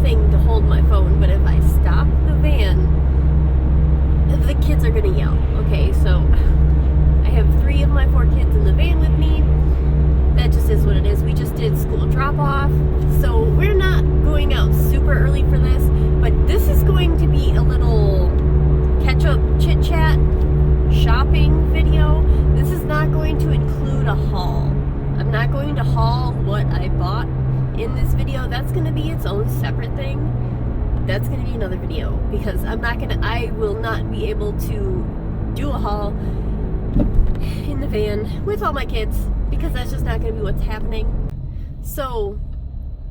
thing to hold my phone, but if I stop the van, the kids are gonna yell. Okay, so I have 3 of my 4 kids in the van with me. That just is what it is. We just did school drop-off, so we're not going out super early for this, but this is going to be a little catch-up chit-chat shopping video. This is not going to include a haul. I'm not going to haul what I bought in this video. That's going to be its own separate thing. That's going to be another video, because I will not be able to do a haul in the van with all my kids, because that's just not going to be what's happening. So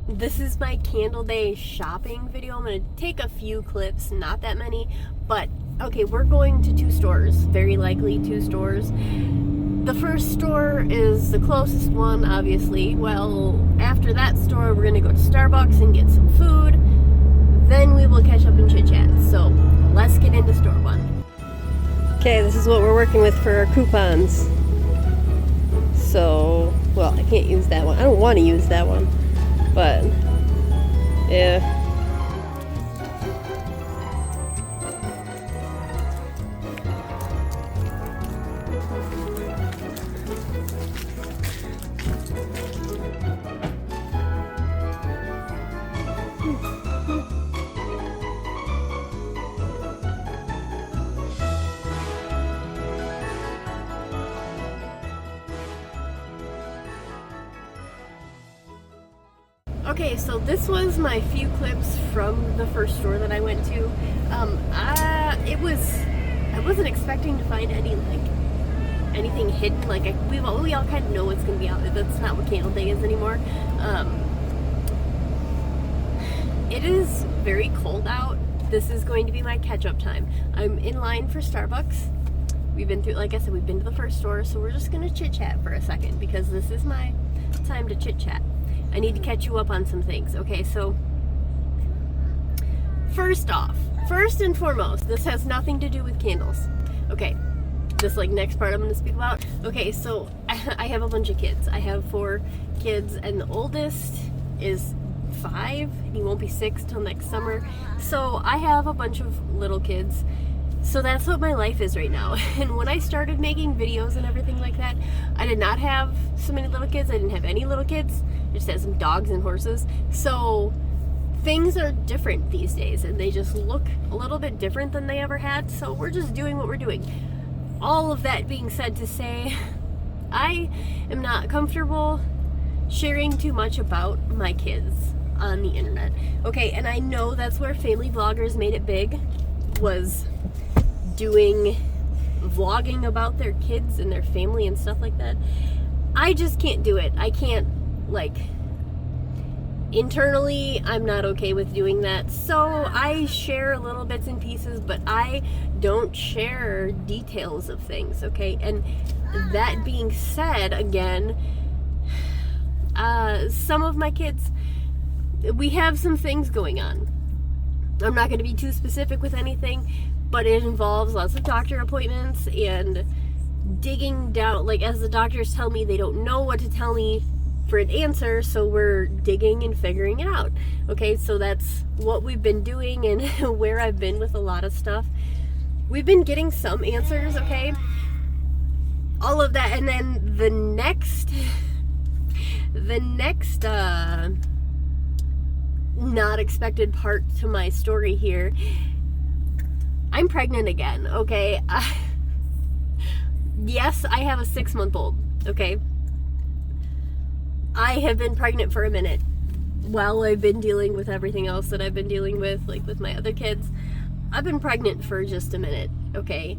this is my Candle Day shopping video. I'm going to take a few clips, not that many, but okay, we're going to 2 stores, very likely 2 stores. The first store is the closest one, obviously. Well, after that store, we're going to go to Starbucks and get some food. Then we will catch up and chit-chat. So let's get into store 1. Okay, this is what we're working with for our coupons. So, well, I can't use that one. I don't want to use that one. But, yeah. Okay, so this was my few clips from the first store that I went to. I wasn't expecting to find anything hidden. We all kind of know what's going to be out there. That's not what Candle Day is anymore. It is very cold out. This is going to be my catch-up time. I'm in line for Starbucks. We've been through, like I said, we've been to the first store, so we're just going to chit-chat for a second, because this is my time to chit-chat. I need to catch you up on some things. Okay, so first and foremost, this has nothing to do with candles. Okay, this next part I'm going to speak about. Okay, so I have a bunch of kids. I have 4 kids, and the oldest is 5. He won't be 6 till next summer. So I have a bunch of little kids. So that's what my life is right now. And when I started making videos and everything like that, I did not have so many little kids. I didn't have any little kids. I just had some dogs and horses. So things are different these days, and they just look a little bit different than they ever had. So we're just doing what we're doing. All of that being said to say, I am not comfortable sharing too much about my kids on the internet. Okay, and I know that's where family vloggers made it big, was doing vlogging about their kids and their family and stuff like that. I just can't do it. I can't, internally, I'm not okay with doing that. So I share little bits and pieces, but I don't share details of things, okay? And that being said, again, some of my kids, we have some things going on. I'm not going to be too specific with anything, but it involves lots of doctor appointments and digging down. As the doctors tell me, they don't know what to tell me for an answer, so we're digging and figuring it out. Okay, so that's what we've been doing, and where I've been with a lot of stuff. We've been getting some answers, okay? All of that, and then the next not expected part to my story here, I'm pregnant again, okay? Yes, I have a 6-month-old, okay? I have been pregnant for a minute while I've been dealing with everything else that I've been dealing with, with my other kids. I've been pregnant for just a minute, okay?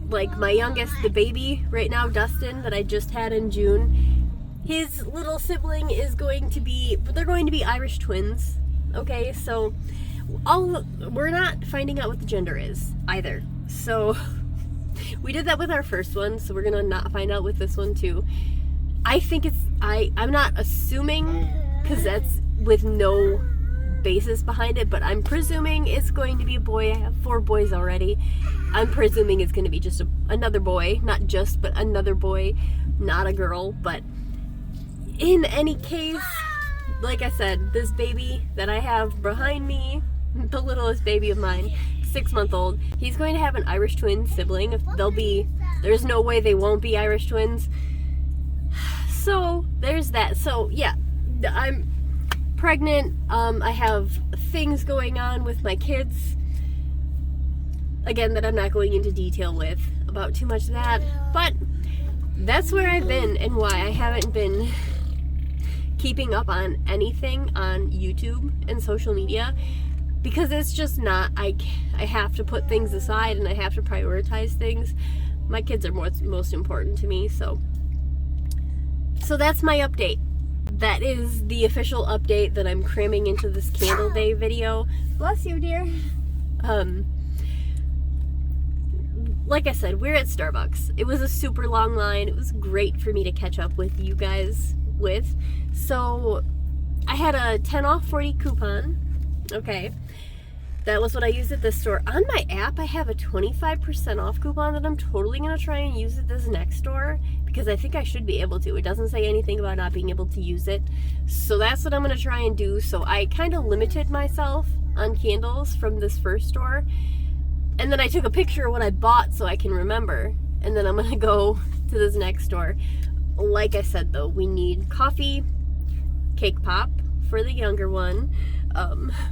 My youngest, the baby right now, Dustin, that I just had in June, his little sibling they're going to be Irish twins, okay? So we're not finding out what the gender is either. So we did that with our first one, so we're gonna not find out with this one too. I think I'm not assuming, because that's with no basis behind it, but I'm presuming it's going to be a boy. I have 4 boys already. I'm presuming it's going to be just another boy, not just, but another boy, not a girl. But in any case, like I said, this baby that I have behind me, the littlest baby of mine, 6-month-old, he's going to have an Irish twin sibling. There's no way they won't be Irish twins. So there's that. So yeah, I'm pregnant. I have things going on with my kids, again, that I'm not going into detail with about too much of that, but that's where I've been and why I haven't been keeping up on anything on YouTube and social media, because it's just not, I have to put things aside and I have to prioritize things. My kids are most important to me, so that's my update. That is the official update that I'm cramming into this Candle Day video. Bless you, dear. Like I said, we're at Starbucks. It was a super long line. It was great for me to catch up with you guys with. So I had a 10 off 40 coupon. Okay. That was what I used at this store. On my app, I have a 25% off coupon that I'm totally going to try and use at this next store, because I think I should be able to. It doesn't say anything about not being able to use it. So that's what I'm going to try and do. So I kind of limited myself on candles from this first store. And then I took a picture of what I bought so I can remember. And then I'm going to go to this next store. Like I said, though, we need coffee, cake pop for the younger one.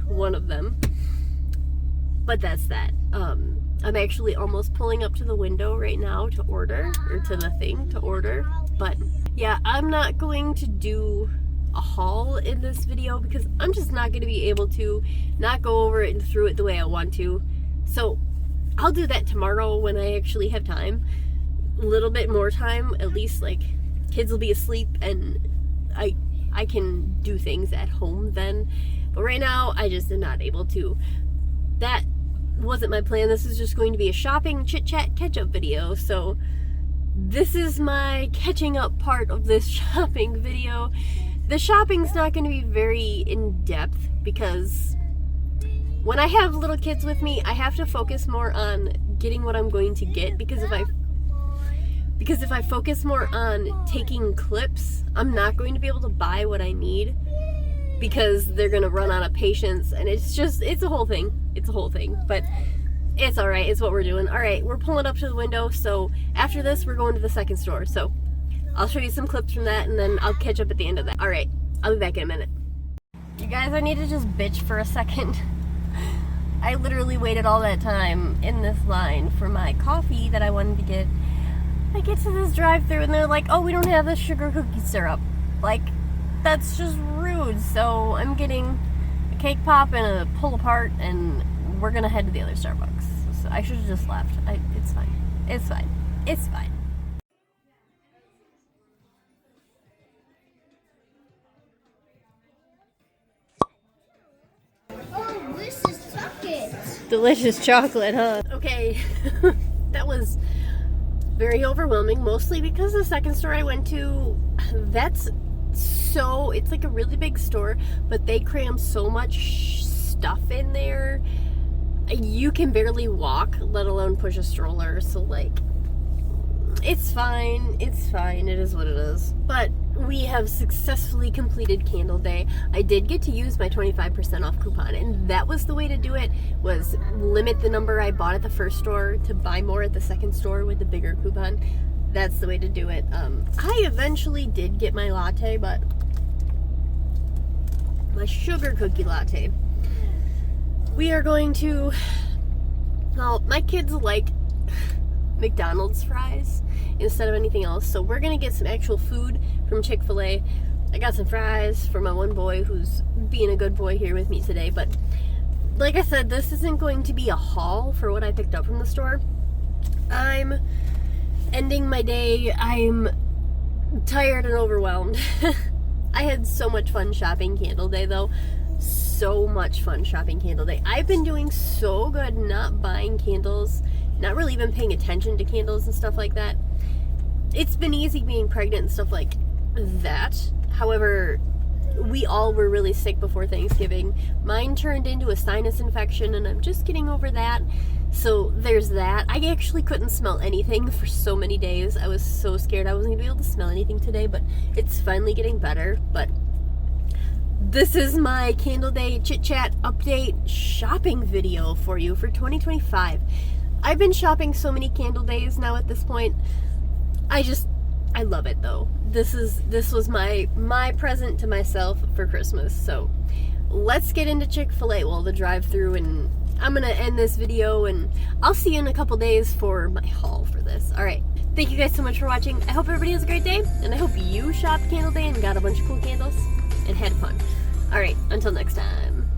One of them. But that's that. I'm actually almost pulling up to the window right now to order, or to the thing to order. But yeah, I'm not going to do a haul in this video because I'm just not going to be able to not go over it and through it the way I want to. So I'll do that tomorrow when I actually have time. A little bit more time, at least, like, kids will be asleep and I can do things at home then. But right now, I just am not able to. That wasn't my plan. This is just going to be a shopping chit-chat catch-up video. So this is my catching up part of this shopping video. The shopping's not going to be very in-depth because when I have little kids with me, I have to focus more on getting what I'm going to get, because if I focus more on taking clips, I'm not going to be able to buy what I need, because they're going to run out of patience, and it's a whole thing. It's a whole thing, but it's alright. It's what we're doing. Alright, we're pulling up to the window, so after this, we're going to the second store, so I'll show you some clips from that, and then I'll catch up at the end of that. Alright, I'll be back in a minute. You guys, I need to just bitch for a second. I literally waited all that time in this line for my coffee that I wanted to get. I get to this drive-thru and they're like, oh, we don't have the sugar cookie syrup. Like, that's just rude. So I'm getting a cake pop and a pull apart, and we're gonna head to the other Starbucks. So I should have just left. It's fine. It's fine. It's fine. Oh, this is chocolate. Delicious chocolate, huh? Okay. That was very overwhelming, mostly because the second store I went to, it's like a really big store, but they cram so much stuff in there, you can barely walk, let alone push a stroller. So like, it's fine, it is what it is. But we have successfully completed Candle Day. I did get to use my 25% off coupon, and that was the way to do it, was limit the number I bought at the first store to buy more at the second store with the bigger coupon. That's the way to do it. I eventually did get my latte, but my sugar cookie latte. We are going to, well, my kids like McDonald's fries instead of anything else, so we're gonna get some actual food from Chick-fil-A. I got some fries for my one boy who's being a good boy here with me today, but like I said, this isn't going to be a haul for what I picked up from the store. I'm ending my day. I'm tired and overwhelmed. I had so much fun shopping Candle Day, though. So much fun shopping Candle Day. I've been doing so good not buying candles, not really even paying attention to candles and stuff like that. It's been easy being pregnant and stuff like that. However, we all were really sick before Thanksgiving. Mine turned into a sinus infection, and I'm just getting over that. So there's that. I actually couldn't smell anything for so many days. I was so scared I wasn't going to be able to smell anything today, but it's finally getting better. But this is my Candle Day Chit Chat update shopping video for you for 2025. I've been shopping so many candle days now at this point. I love it though. This was my present to myself for Christmas. So let's get into Chick-fil-A, well, the drive-through, and I'm gonna end this video and I'll see you in a couple days for my haul for this. Alright, thank you guys so much for watching. I hope everybody has a great day, and I hope you shopped Candle Day and got a bunch of cool candles and had fun. Alright, until next time.